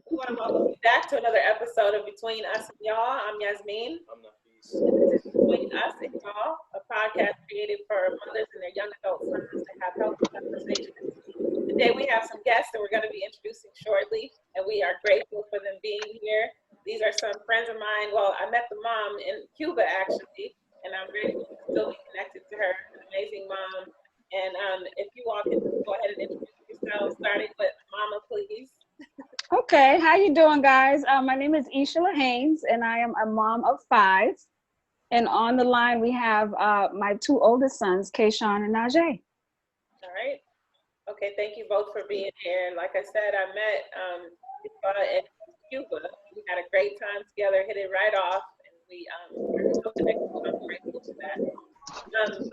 We want to welcome you back to another episode of Between Us and Y'all. I'm Yasmin. I'm Nafis. And this is Between Us and Y'all, a podcast created for mothers and their young adult sons to have healthy conversations. Today we have some guests that we're going to be introducing shortly, and we are grateful for them being here. These are some friends of mine. Well, I met the mom in Cuba, actually, and I'm grateful to still be connected to her, an amazing mom. And if you all can go ahead and introduce yourselves, starting with Mama, please. Okay, how you doing, guys? My name is Isylah Haynes, and I am a mom of 5. And on the line, we have my 2 oldest sons, Kaysean and Najee. All right. Okay, thank you both for being here. Like I said, I met in Cuba. We had a great time together, hit it right off, and we are still connected. I'm grateful for that.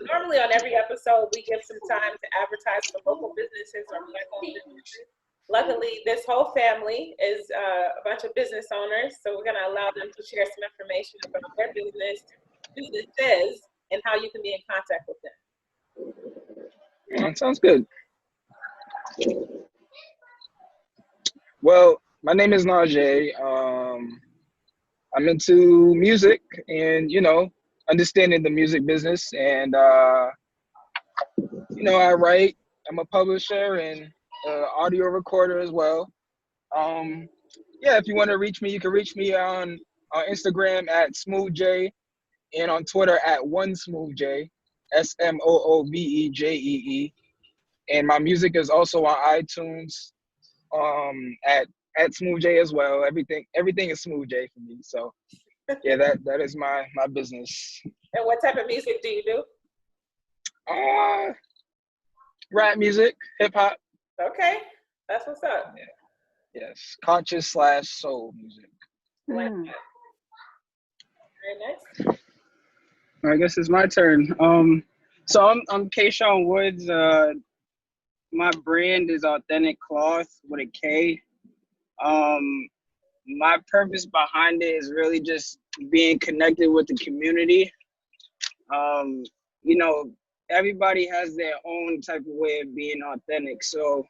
Normally on every episode, we give some time to advertise for local businesses or Black-owned businesses. Luckily, this whole family is a bunch of business owners, so we're going to allow them to share some information about their businesses, and how you can be in contact with them. That sounds good. Well, my name is Najee. I'm into music and, understanding the music business. And, I write. I'm a publisher and audio recorder as well. If you want to reach me, you can reach me on Instagram at SmoothJ and on Twitter at OneSmoothJ, SMOOVEJEE. And my music is also on iTunes at SmoothJ as well. Everything is SmoothJ for me. So yeah, that is my business. And what type of music do you do? Rap music, hip hop. Okay, that's what's up. Yeah. Yes, conscious/soul music. Like that. Very nice. I guess it's my turn. So I'm Kaysean Woods. My brand is Authentic Cloth with a K. My purpose behind it is really just being connected with the community. Everybody has their own type of way of being authentic. So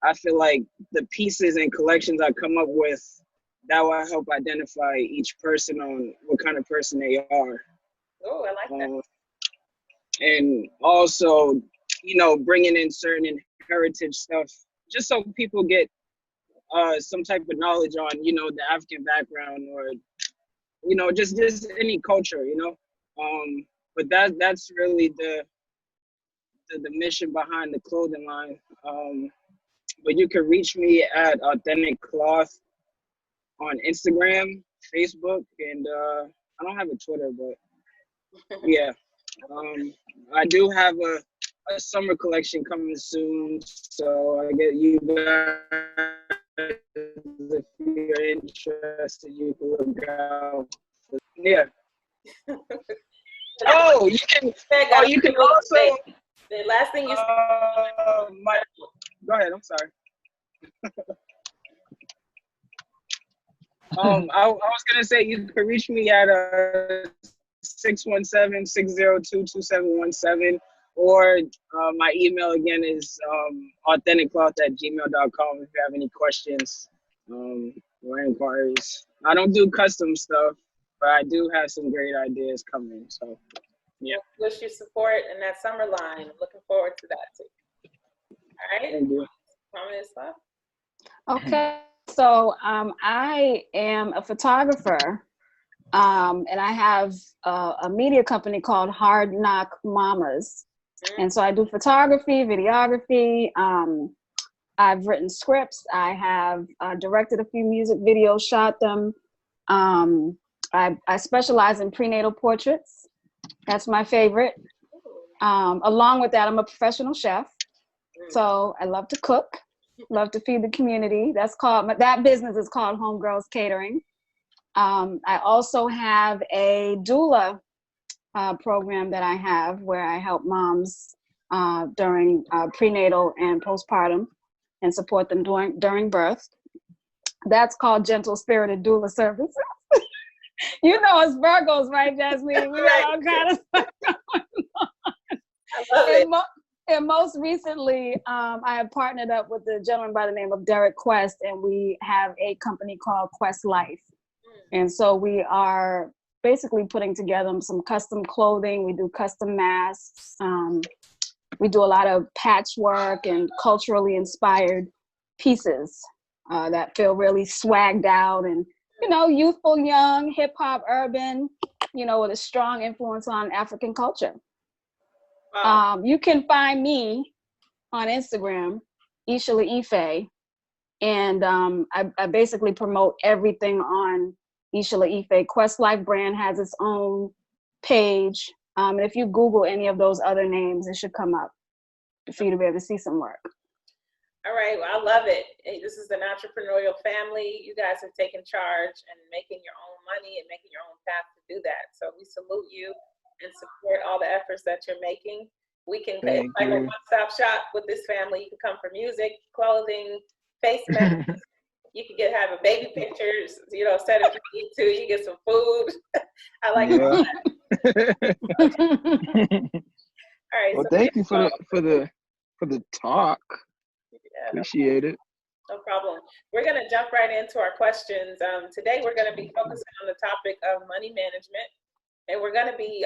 I feel like the pieces and collections I come up with, that will help identify each person on what kind of person they are. Oh, I like that. And also, bringing in certain heritage stuff, just so people get some type of knowledge on, the African background or, just any culture, But that's really the mission behind the clothing line. But you can reach me at Authentic Cloth on Instagram, Facebook, and I don't have a Twitter, but yeah. I do have a summer collection coming soon, so I get you guys, if you're interested, you can look out. Yeah. You can also. The last thing you said. Go ahead. I'm sorry. I was gonna say you can reach me at 617-602-2717, or my email again is authenticcloth@gmail.com if you have any questions or inquiries. I don't do custom stuff, but I do have some great ideas coming. So yeah. Wish you support in that summer line. Looking forward to that too. All right. Thank you. Okay, so I am a photographer. And I have a media company called Hard Knock Mamas. And so I do photography, videography. I've written scripts. I have directed a few music videos, shot them. I specialize in prenatal portraits. That's my favorite. Along with that, I'm a professional chef. So I love to cook, love to feed the community. That business is called Homegirls Catering. I also have a doula program that I have where I help moms during prenatal and postpartum and support them during birth. That's called Gentle Spirited Doula Service. Us Virgos, right, Jasmine? We got all kind of stuff going on. I love it. And most recently, I have partnered up with a gentleman by the name of Derek Quest, and we have a company called Quest Life. And so we are basically putting together some custom clothing. We do custom masks. We do a lot of patchwork and culturally inspired pieces that feel really swagged out and, you know, youthful, young, hip hop, urban, you know, with a strong influence on African culture. Wow. You can find me on Instagram, Isylah Ife, and I basically promote everything on Isylah Ife. Quest Life brand has its own page, and if you Google any of those other names, it should come up for you to be able to see some work. All right, well, I love it. Hey, this is an entrepreneurial family. You guys have taken charge and making your own money and making your own path to do that. So we salute you and support all the efforts that you're making. We can, it's like a one-stop shop with this family. You can come for music, clothing, face masks. You can have a baby pictures, you know, set if you need to. You get some food. I like all that. All right. Well, so thank you for the talk. Yeah, Appreciate it. No problem. We're going to jump right into our questions. Today, we're going to be focusing on the topic of money management. And we're going to be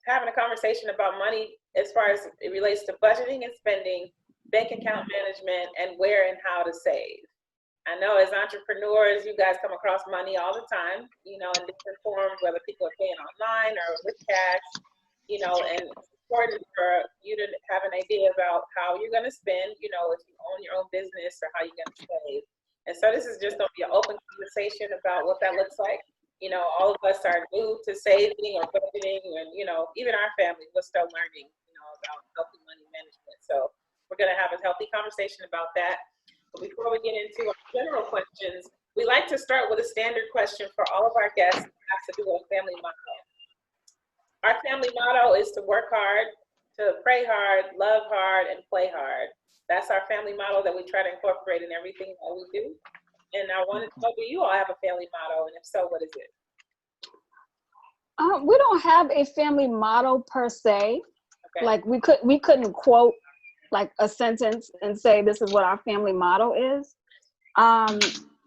having a conversation about money as far as it relates to budgeting and spending, bank account management, and where and how to save. I know as entrepreneurs, you guys come across money all the time, you know, in different forms, whether people are paying online or with cash, you know, and it's important for you to have an idea about how you're going to spend, you know, if you own your own business or how you're going to save. And so this is just going to be an open conversation about what that looks like. You know, all of us are new to saving or budgeting, and, you know, even our family, we're still learning, you know, about healthy money management. So we're going to have a healthy conversation about that. But before we get into our general questions, we like to start with a standard question for all of our guests that has to do with a family motto. Our family motto is to work hard, to pray hard, love hard, and play hard. That's our family motto that we try to incorporate in everything that we do. And I wanted to know, do you all have a family motto? And if so, what is it? We don't have a family motto per se. Okay. Like we couldn't quote like a sentence and say this is what our family motto is.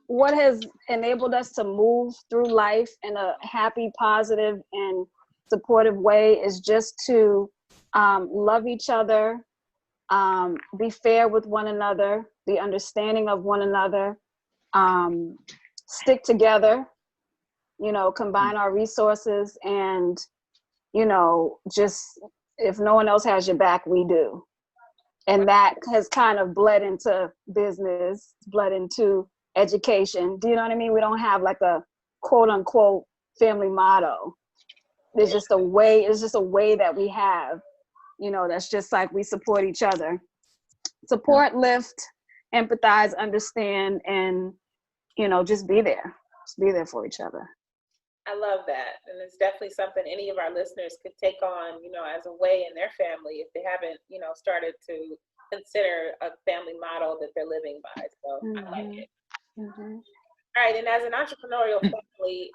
What has enabled us to move through life in a happy, positive, and supportive way is just to love each other, be fair with one another, be understanding of one another, stick together, you know, combine our resources, and, you know, just if no one else has your back, we do. And that has kind of bled into business, bled into education. Do you know what I mean? We don't have like a quote unquote family motto. It's just a way that we have, you know, that's just like we support each other. Support, lift, empathize, understand, and, you know, just be there. Just be there for each other. I love that. And it's definitely something any of our listeners could take on, you know, as a way in their family if they haven't, you know, started to consider a family model that they're living by. So I like it. All right. And as an entrepreneurial family,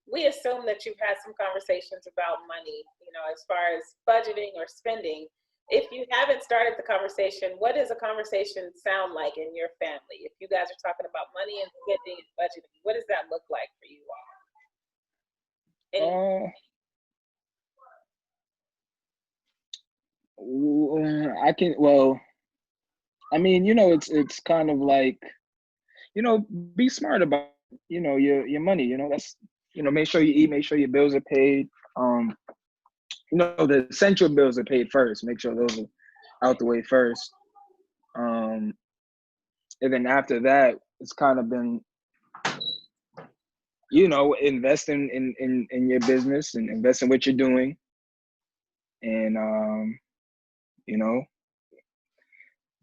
we assume that you've had some conversations about money, you know, as far as budgeting or spending. If you haven't started the conversation, what does a conversation sound like in your family? If you guys are talking about money and spending and budgeting, what does that look like for you all? I mean, you know, it's kind of like, you know, be smart about, you know, your money, you know, that's, you know, make sure you eat, make sure your bills are paid. You know, the essential bills are paid first. Make sure those are out the way first. And then after that, it's kind of been, you know, investing in your business and invest in what you're doing. And, you know,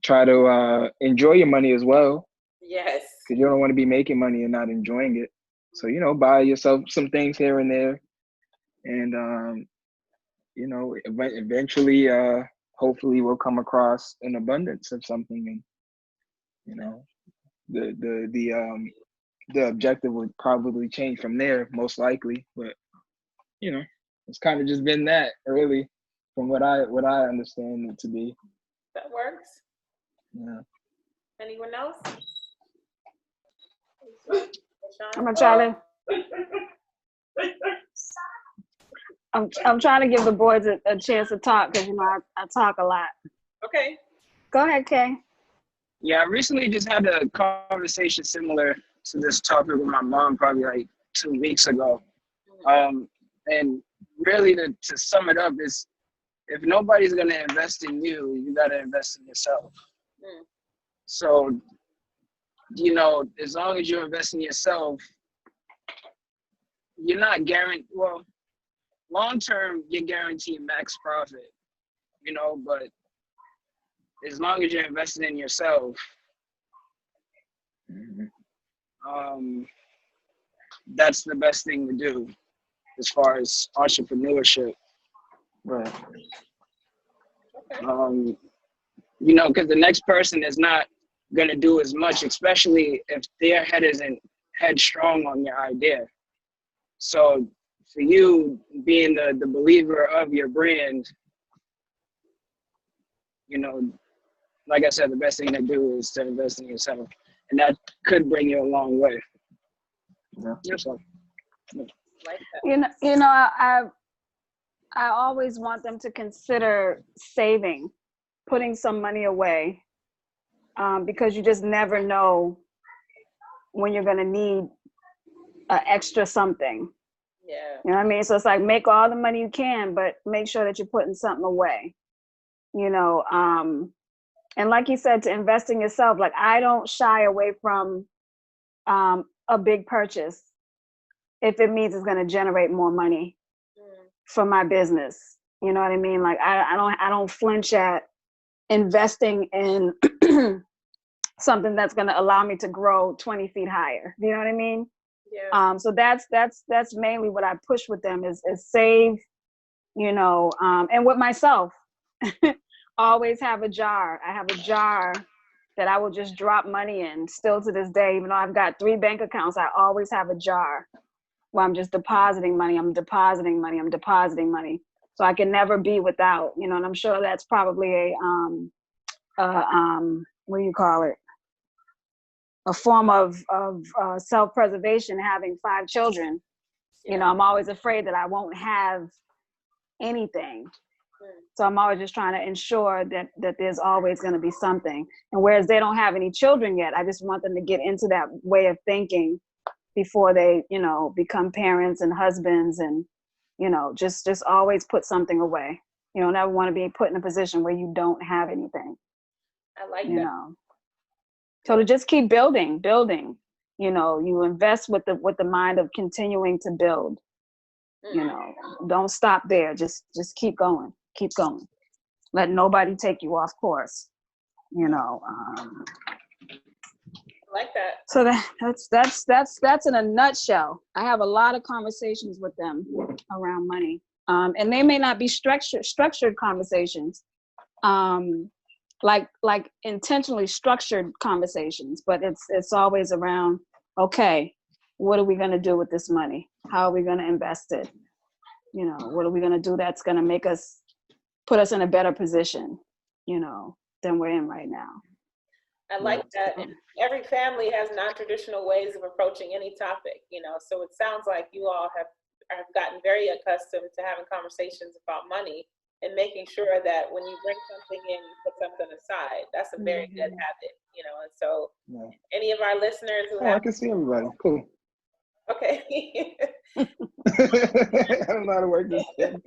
try to enjoy your money as well. Yes. Because you don't want to be making money and not enjoying it. So, you know, buy yourself some things here and there. And, you know, eventually, hopefully we'll come across an abundance of something. And, you know, the objective would probably change from there, most likely. But, you know, it's kind of just been that, really, from what I understand it to be. That works. Yeah. Anyone else? I'm gonna try to. I'm trying to give the boys a chance to talk because I talk a lot. Okay. Go ahead, Kay. Yeah, I recently just had a conversation similar to this topic with my mom probably like 2 weeks ago. And really to sum it up is, if nobody's going to invest in you, you got to invest in yourself. So, you know, as long as you invest in yourself, you're not guaranteed, well, long term, you're guaranteed max profit, you know, but as long as you're investing in yourself, that's the best thing to do as far as entrepreneurship. Right. You know, because the next person is not going to do as much, especially if their head isn't headstrong on your idea. So for you being the believer of your brand, you know, like I said, the best thing to do is to invest in yourself. And that could bring you a long way. Yeah. So, Like that. You know, I always want them to consider saving, putting some money away, because you just never know when you're going to need an extra something. Yeah. You know what I mean? So it's like, make all the money you can, but make sure that you're putting something away, you know. And like you said, to invest in yourself, like I don't shy away from a big purchase if it means it's going to generate more money for my business. You know what I mean? Like I don't flinch at investing in something that's going to allow me to grow 20 feet higher. You know what I mean? Yeah. So that's mainly what I push with them is save, you know, and with myself, always have a jar. I have a jar that I will just drop money in still to this day. Even though I've got 3 bank accounts, I always have a jar where I'm just depositing money. I'm depositing money. So I can never be without, you know, and I'm sure that's probably what do you call it? A form of self-preservation, having 5 children. You know, I'm always afraid that I won't have anything. So I'm always just trying to ensure that there's always going to be something. And whereas they don't have any children yet, I just want them to get into that way of thinking before they, you know, become parents and husbands, and, you know, just always put something away. You know, never want to be put in a position where you don't have anything. I like you that. know. So to just keep building, you know, you invest with the mind of continuing to build. You know, don't stop there. Just keep going. Let nobody take you off course. You know. I like that. So that's in a nutshell. I have a lot of conversations with them around money, and they may not be structured conversations, like intentionally structured conversations, but it's always around, okay, what are we going to do with this money? How are we going to invest it? You know, what are we going to do that's going to put us in a better position, you know, than we're in right now. I like that. And every family has non-traditional ways of approaching any topic, you know, so it sounds like you all have gotten very accustomed to having conversations about money and making sure that when you bring something in, you put something aside. That's a very good habit, you know. And so any of our listeners who I can see everybody. Cool. Okay. I don't know how to work this thing.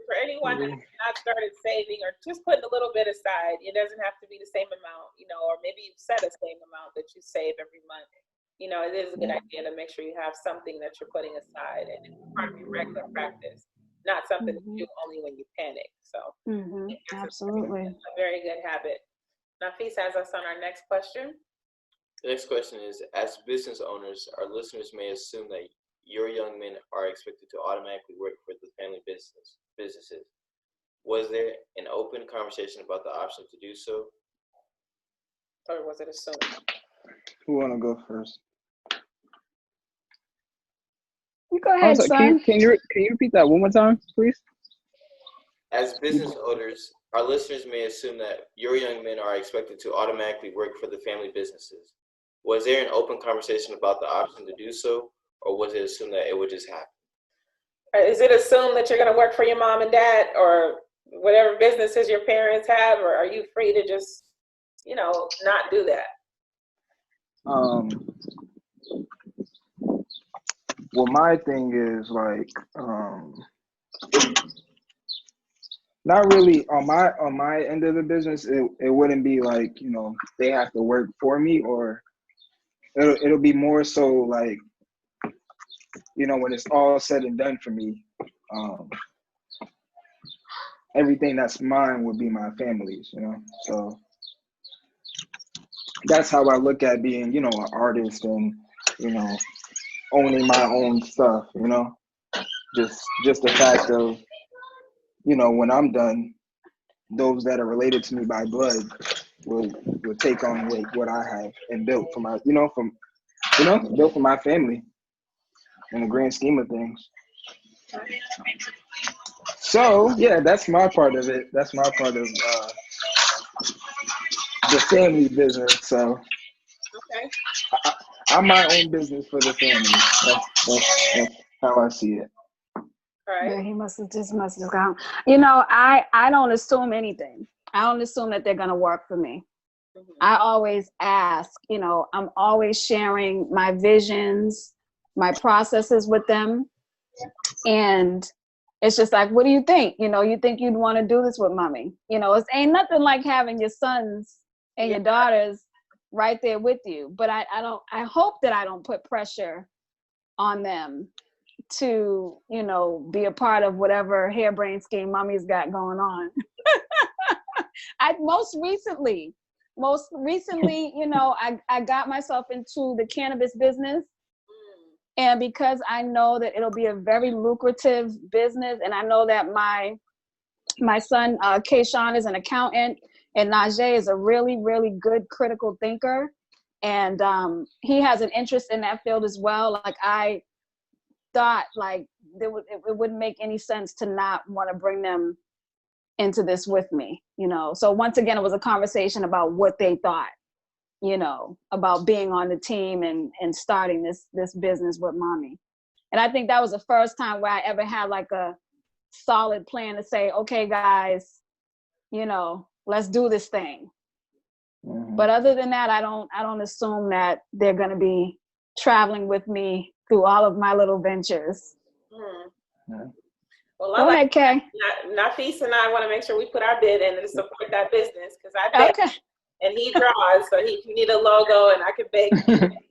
For anyone that has not started saving or just putting a little bit aside, it doesn't have to be the same amount, you know, or maybe you set a same amount that you save every month. You know, it is a good idea to make sure you have something that you're putting aside, and it's part of your regular practice, not something you do only when you panic. So Absolutely. a very good habit. Nafis has us on our next question. The next question is, as business owners, our listeners may assume that your young men are expected to automatically work for the family businesses. Was there an open conversation about the option to do so? Or was it assumed? Who want to go first? You go ahead, son. Can you repeat that one more time, please? As business owners, our listeners may assume that your young men are expected to automatically work for the family businesses. Was there an open conversation about the option to do so, or was it assumed that it would just happen? Is it assumed that you're going to work for your mom and dad or whatever businesses your parents have, or are you free to just, not do that? Well, my thing is like, not really on my end of the business. It wouldn't be like, they have to work for me, or it'll be more so like, when it's all said and done for me, everything that's mine would be my family's, So that's how I look at being, an artist and, owning my own stuff, Just the fact of, when I'm done, those that are related to me by blood will take on what I have and built for my, built for my family in the grand scheme of things. So yeah, that's my part of it. That's my part of the family business. So Okay. I'm my own business for the family. That's how I see it. Right. Yeah, he must have gone. I don't assume anything. I don't assume that they're gonna work for me. Mm-hmm. I always ask, I'm always sharing my visions, my processes with them. And it's just like, what do you think? You think you'd want to do this with mommy? It ain't nothing like having your sons and your daughters right there with you. But I hope that I don't put pressure on them to, be a part of whatever harebrained scheme mommy's got going on. Most recently, I got myself into the cannabis business. And because I know that it'll be a very lucrative business, and I know that my son, Kaysean, is an accountant, and Najee is a really, really good critical thinker. And he has an interest in that field as well. Like, I thought like it wouldn't make any sense to not want to bring them into this with me, So once again, it was a conversation about what they thought, about being on the team and starting this business with mommy. And I think that was the first time where I ever had like a solid plan to say, okay, guys, let's do this thing. Mm-hmm. But other than that, I don't assume that they're going to be traveling with me through all of my little ventures. Mm. Well, go ahead, Kay. Nafis and I want to make sure we put our bid in to support that business, because I bet, okay. And he draws, so if you need a logo and I can bake,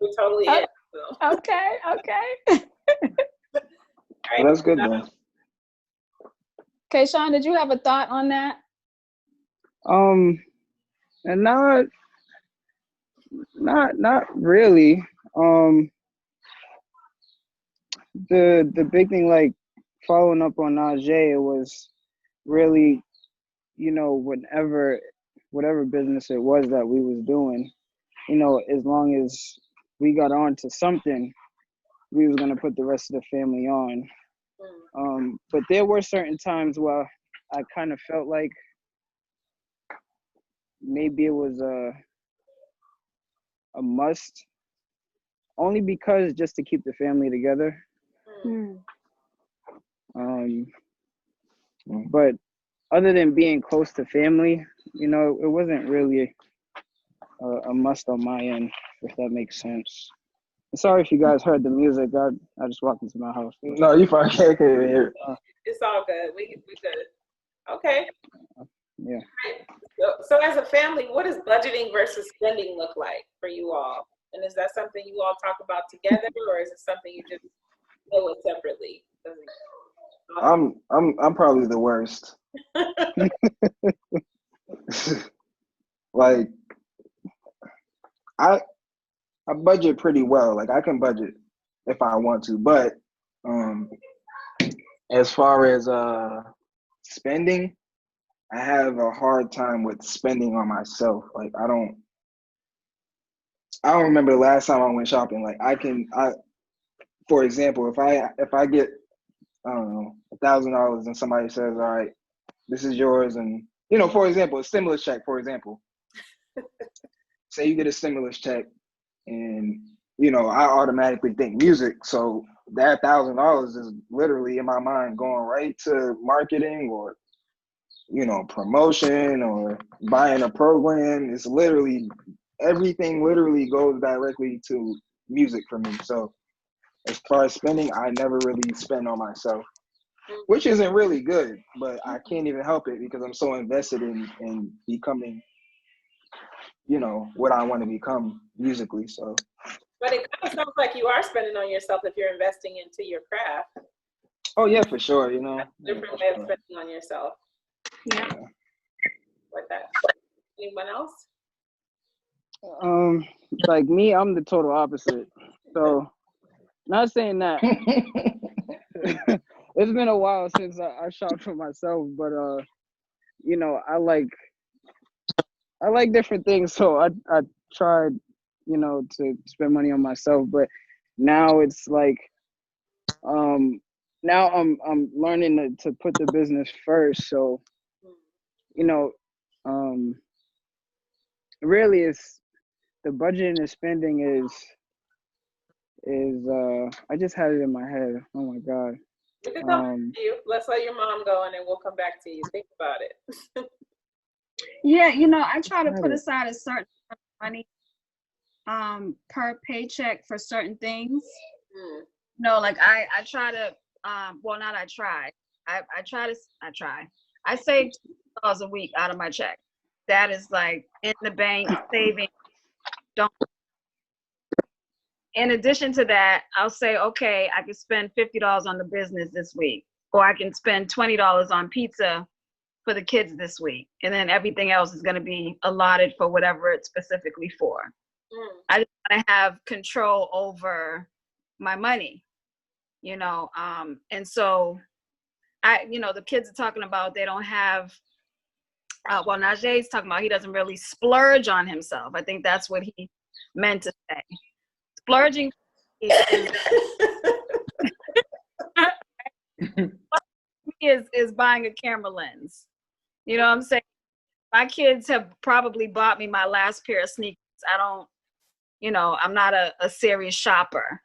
we're totally in. So. Okay. Right. Well, that's good, though. Kaysean, did you have a thought on that? And not really. The big thing, like following up on Najee, it was really, whatever business it was that we was doing, as long as we got on to something, we was gonna put the rest of the family on. But there were certain times where I kind of felt like maybe it was a must, only because just to keep the family together. But other than being close to family, it wasn't really a must on my end, if that makes sense. Sorry if you guys heard the music. I just walked into my house. No, you fine. I can't hear it. It's all good. We good. Okay. Yeah. So as a family, what does budgeting versus spending look like for you all? And is that something you all talk about together, or is it something you just deal with separately? I'm probably the worst. Like, I budget pretty well. Like, I can budget if I want to, but as far as spending, I have a hard time with spending on myself. Like, I don't remember the last time I went shopping. Like, for example, if I get, I don't know, $1,000 and somebody says, all right, this is yours, and you know, for example, a stimulus check, for example. Say you get a stimulus check and, you know, I automatically think music. So that $1,000 is literally in my mind going right to marketing or, you know, promotion or buying a program. It's literally, everything literally goes directly to music for me. So as far as spending, I never really spend on myself, which isn't really good, but I can't even help it because I'm so invested in becoming, you know, what I want to become musically. So. But it kind of sounds like you are spending on yourself if you're investing into your craft. Oh yeah, for sure. You know, Different way of spending on yourself. Yeah. Like that. Anyone else? Like me, I'm the total opposite. So, not saying that. It's been a while since I shopped for myself, but you know, I like different things. So I tried, you know, to spend money on myself, but now it's like, now I'm learning to put the business first. So, you know, really, it's the budgeting and spending is I just had it in my head. Oh my God. We can come back to you. Let's let your mom go and then we'll come back to you. Think about it. Yeah, you know, I try to put aside a certain money per paycheck for certain things. No, like I try to well, not I try. I try. I save $2 a week out of my check. That is like in the bank saving. Don't. In addition to that, I'll say, okay, I can spend $50 on the business this week, or I can spend $20 on pizza for the kids this week, and then everything else is going to be allotted for whatever it's specifically for. I just want to have control over my money, you know. And so, you know, the kids are talking about they don't have. Well, Najee's talking about he doesn't really splurge on himself. I think that's what he meant to say. Splurging is buying a camera lens. You know what I'm saying? My kids have probably bought me my last pair of sneakers. I don't, you know, I'm not a serious shopper.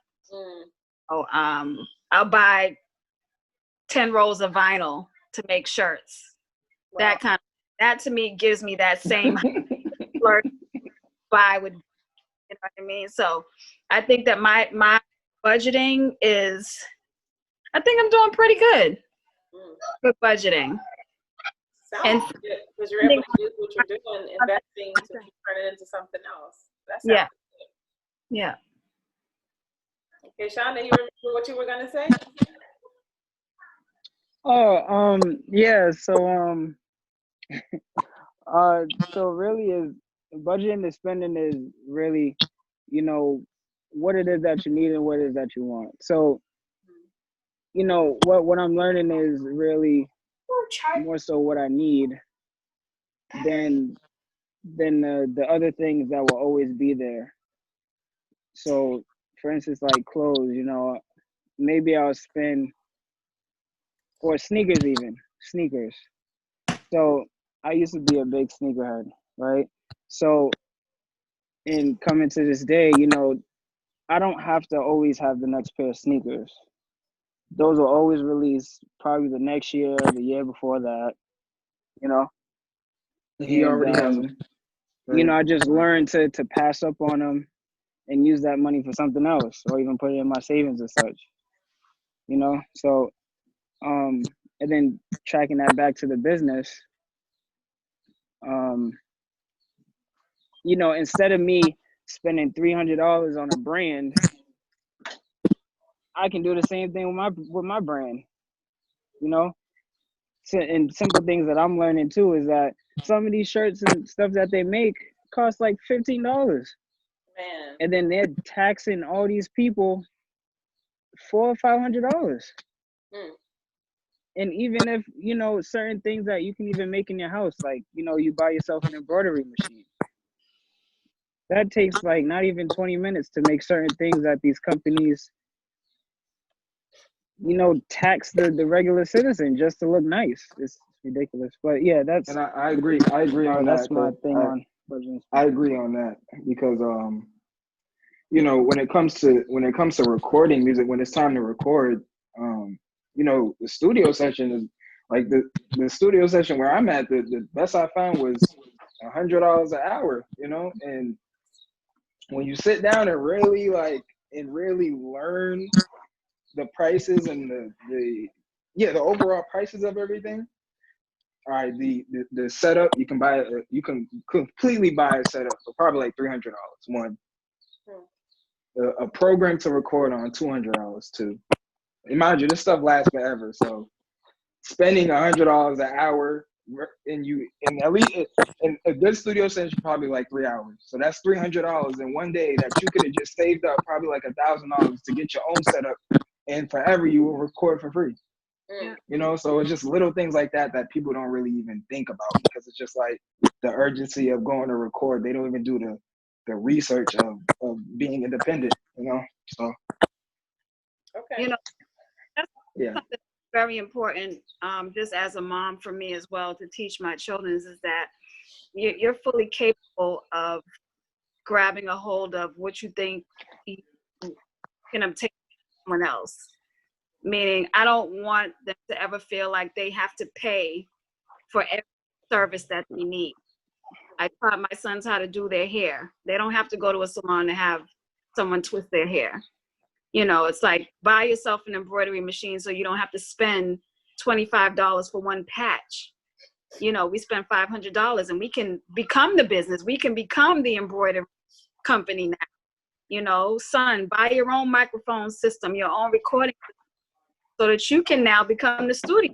Oh, I'll buy 10 rolls of vinyl to make shirts. Wow. That to me gives me that same splurge buy with, you know what I mean? So I think that my budgeting is, I think I'm doing pretty good with budgeting. Sounds good, because you're able to use what you're doing, investing to turn it into something else. That's good. Yeah. Okay, Shonda, you remember what you were gonna say? Oh, yeah. So, so really is budgeting and spending is really, you know, what it is that you need and what it is that you want. So, you know, what I'm learning is really more so what I need than the other things that will always be there. So, for instance, like clothes, you know, maybe I'll spend, or sneakers even, sneakers. So I used to be a big sneakerhead, right? So in coming to this day, you know, I don't have to always have the next pair of sneakers. Those will always release probably the next year, the year before that, you know. He already has them. You know, I just learned to pass up on them and use that money for something else, or even put it in my savings and such, you know. So and then tracking that back to the business, you know, instead of me spending $300 on a brand, I can do the same thing with my brand, you know. So, and simple things that I'm learning too is that some of these shirts and stuff that they make cost like $15. Man. And then they're taxing all these people $400 or $500. And even if, you know, certain things that you can even make in your house, like, you know, you buy yourself an embroidery machine. That takes like not even 20 minutes to make certain things that these companies, you know, tax the regular citizen just to look nice. It's ridiculous. But yeah, that's And I agree. I agree on that's that. my 'Cause thing on budgeting. I agree on that because you know, when it comes to recording music, when it's time to record, you know, the studio session is like the studio session where I'm at. The best I found was $100 an hour. You know, and when you sit down and really learn the prices and the overall prices of everything. All right, the setup you can completely buy a setup for probably like $300. One, a program to record on $200. Two, imagine this stuff lasts forever. So spending $100 an hour and at least in a good studio session probably like 3 hours. So that's $300 in one day that you could have just saved up probably like $1,000 to get your own setup, and forever you will record for free. You know, so it's just little things like that people don't really even think about because it's just like the urgency of going to record. They don't even do the research of being independent, you know. So Okay. You know, that's yeah, something very important, just as a mom for me as well, to teach my children is that you're fully capable of grabbing a hold of what you think you can obtain from someone else. Meaning, I don't want them to ever feel like they have to pay for every service that they need. I taught my sons how to do their hair. They don't have to go to a salon to have someone twist their hair. You know, it's like buy yourself an embroidery machine so you don't have to spend $25 for one patch. You know, we spend $500 and we can become the business. We can become the embroidery company now. You know, son, buy your own microphone system, your own recording system, so that you can now become the studio.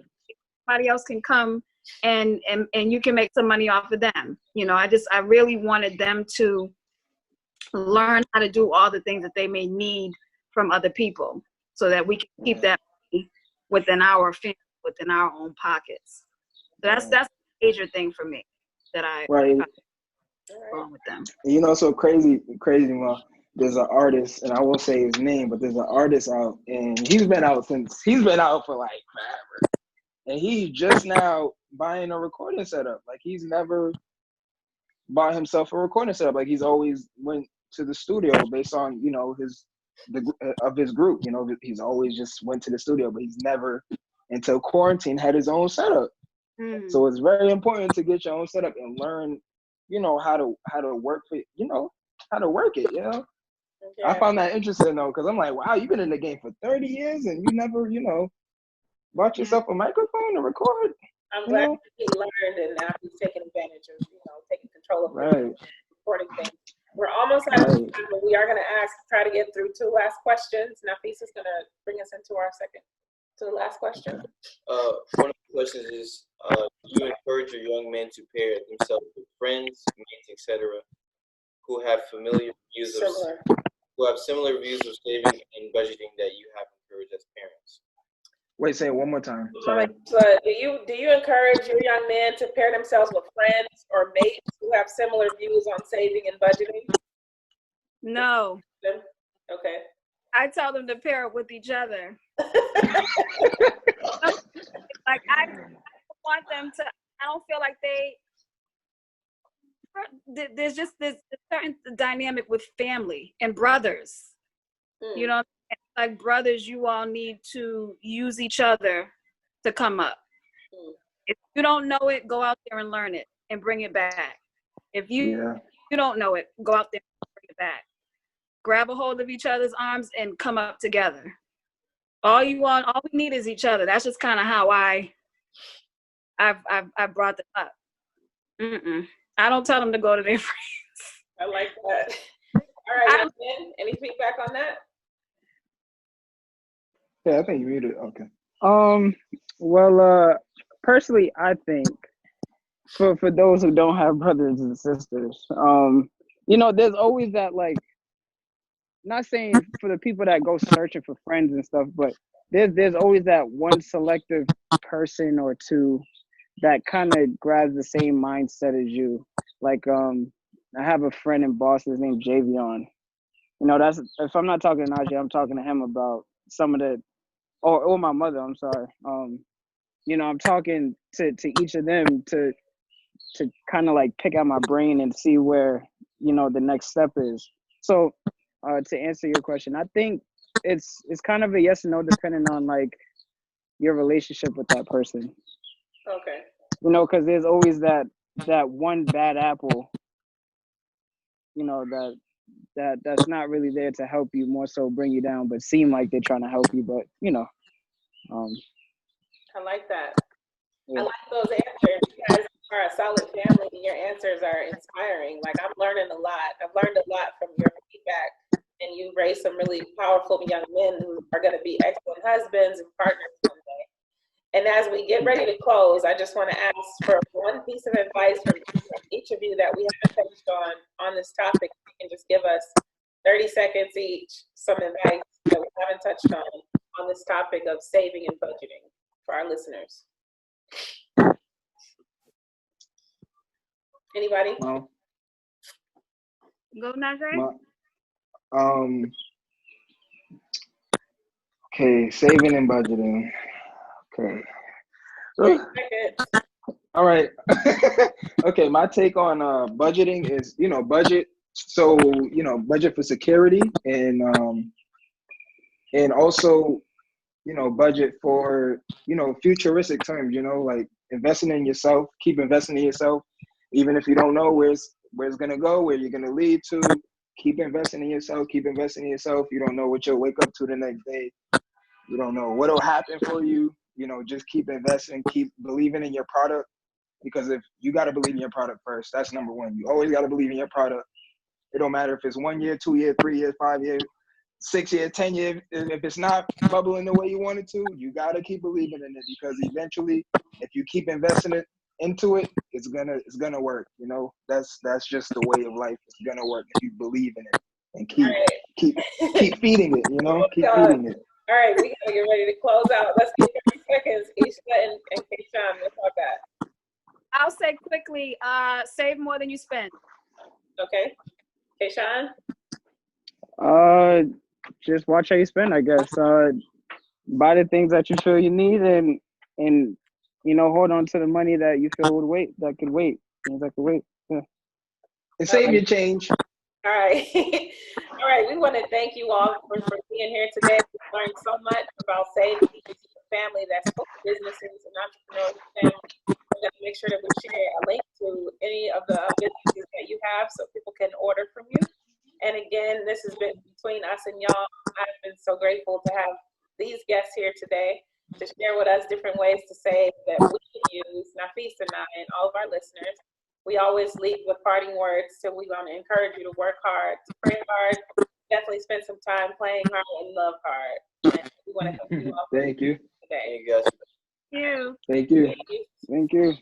Somebody else can come and you can make some money off of them. You know, I really wanted them to learn how to do all the things that they may need from other people so that we can keep that money within our family, within our own pockets. So that's a major thing for me that I wrong with them. You know, so crazy, Mom. There's an artist, and I won't say his name, but there's an artist out, and he's been out for like forever. And he's just now buying a recording setup. Like he's never bought himself a recording setup. Like he's always went to the studio based on, you know, his group. You know, he's always just went to the studio, but he's never until quarantine had his own setup. So it's very important to get your own setup and learn, you know, how to work for, you know, how to work it, you know. Yeah. I found that interesting though, because I'm like, wow, you've been in the game for 30 years and you never, you know, bought yourself a microphone to record. I'm glad he learned and now he's taking advantage of, you know, taking control of recording things. We're almost out of time, but we are going to try to get through two last questions. Nafis is going to bring us into our last question. One of the questions is, you encourage your young men to pair themselves with friends, mates, etc., who have similar views of saving and budgeting that you have encouraged as parents. Wait, say it one more time. Sorry. Do you encourage your young men to pair themselves with friends or mates who have similar views on saving and budgeting? No. Okay. I tell them to pair it with each other. Like I want them to. I don't feel like there's just this certain dynamic with family and brothers. You know, like brothers, you all need to use each other to come up. If you don't know it, go out there and learn it and bring it back. If you don't know it, go out there and bring it back. Grab a hold of each other's arms and come up together. All we need is each other. That's just kind of how I brought them up. I don't tell them to go to their friends. I like that. All right, any feedback on that? Yeah, I think you muted. Okay. Well, personally, I think for those who don't have brothers and sisters, you know, there's always that, like, not saying for the people that go searching for friends and stuff, but there's always that one selective person or two that kind of grabs the same mindset as you. Like, I have a friend in Boston, his name's Javion. You know, that's, if I'm not talking to Najee, I'm talking to him about some of the, or my mother, I'm sorry. you know, I'm talking to each of them to kind of like pick out my brain and see where, you know, the next step is. So to answer your question, I think it's kind of a yes and no depending on like your relationship with that person. Okay. You know, because there's always that one bad apple, you know, that's not really there to help you, more so bring you down, but seem like they're trying to help you. But you know, I like that. yeah. I like those answers. You guys are a solid family, and your answers are inspiring. Like, I'm learning a lot. I've learned a lot from your feedback, and you raised some really powerful young men who are going to be excellent husbands and partners one day. And as we get ready to close, I just want to ask for one piece of advice from each of you that we haven't touched on this topic. You can just give us 30 seconds each, some advice that we haven't touched on this topic of saving and budgeting for our listeners. Anybody? Well, Go, Najee. Okay, saving and budgeting. Okay. 30 seconds. All right. Okay, my take on budgeting is, you know, budget. So, you know, budget for security and also, you know, budget for, you know, futuristic terms, you know, like investing in yourself, keep investing in yourself, even if you don't know where it's gonna go, where you're gonna lead to. Keep investing in yourself, keep investing in yourself. You don't know what you'll wake up to the next day. You don't know what'll happen for you. You know, just keep investing, keep believing in your product. Because if you got to believe in your product first, that's number one. You always got to believe in your product. It don't matter if it's 1 year, 2 years, 3 years, 5 years, 6 years, 10 years. If it's not bubbling the way you want it to, you got to keep believing in it, because eventually, if you keep investing it into it, it's gonna work. You know, that's just the way of life. It's gonna work if you believe in it and keep feeding it. You know, keep feeding it. All right, we gotta get ready to close out. Let's get 30 seconds. Isylah and Kaysean, what's about that? I'll say quickly, save more than you spend. Okay. Kaysean? Just watch how you spend, I guess. Buy the things that you feel you need, and you know, hold on to the money that you feel could wait. Things that could wait. Yeah. And save your change. All right. All right. We want to thank you all for being here today. We learned so much about saving family that's both businesses and entrepreneurs and families. We're going to make sure that we share a link to any of the businesses that you have so people can order from you. And again, this has been between us and y'all. I've been so grateful to have these guests here today to share with us different ways to save that we can use, Nafis and I, and all of our listeners. We always leave with parting words, so we want to encourage you to work hard, to pray hard, definitely spend some time playing hard and love hard. And we want to help you all. Thank you. Today. Thank you guys. You. Thank you. Thank you.